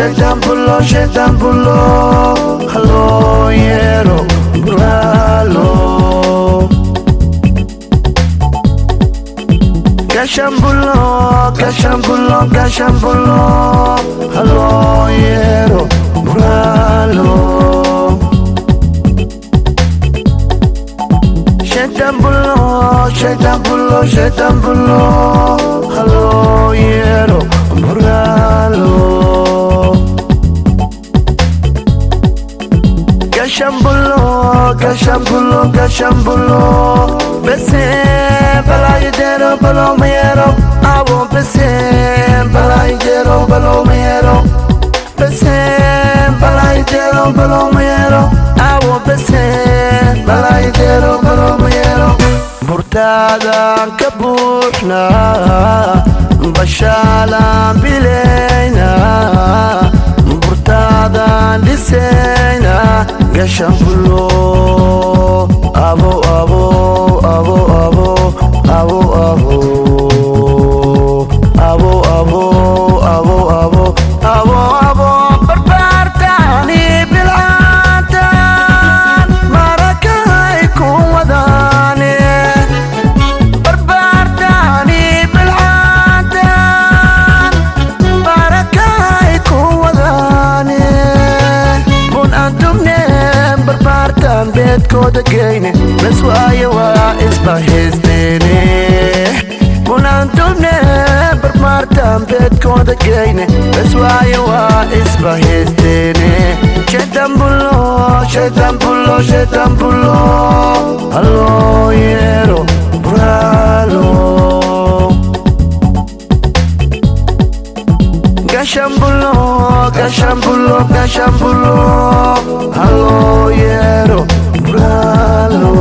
shaitan bullo, hallo yero bralo. Gashambullo, hallo yero bralo. Shaitan bullo, hallo yero bralo. Gashambullo, bese balayidero balomero, abo bese balayidero balomero, bese balayidero balomero, abo bese balayidero balomero. Burtadan kabuhna, bashalan bilayna, burtadan lisayna. Gashambullo, abo, barbartani bil'atan, marakay kuwadane. Barbartani bil'atan, marakay kuwadane. Bun antumne barbartan bet koda gayne, meswaya wa isbahistene. Bun antumne barbartan bet koda gayne, meswaya wa isbahistene. Shaitan bullo, hallo yero bralo. Gashambullo, hallo yero bralo.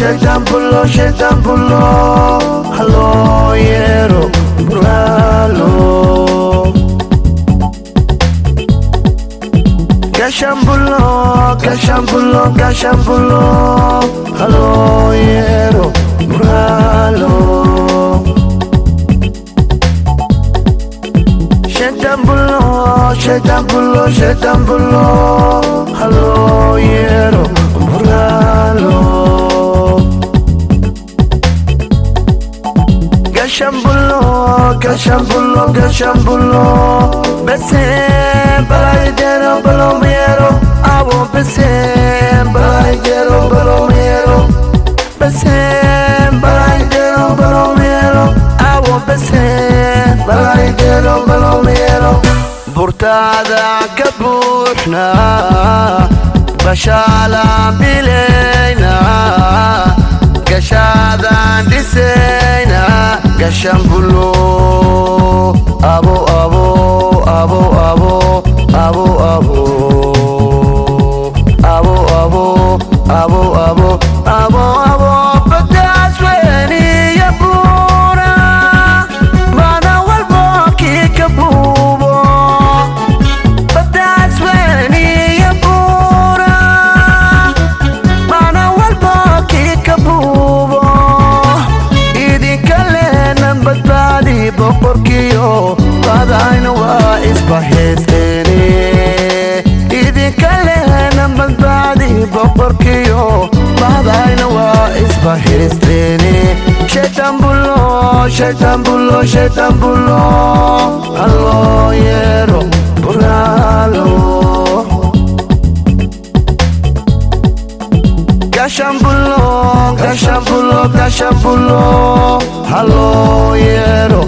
Shaitan bullo, hallo yero bralo. Gashambullo, hallo yero bralo. Shaitan bullo, hallo yero bralo. Gashambullo, bese balayidero balomero, abo bese balayidero balomero, bese balayidero balomero, abo bese balayidero balomero. Burtada kabuhna, bashala bilayna, gashadan disayna. Gashambullo, abo, batasweni yabura, mana walbo kikabubo. Batasweni yabura, mana walbo kikabubo. Badbadi boqorkiyo, qadayna waa isbahistene. Idinkalena badbadi boqorkiyo, qadayna waa isbahistene. Shaitan bullo, hallo yero bralo. Gashambullo, hallo yero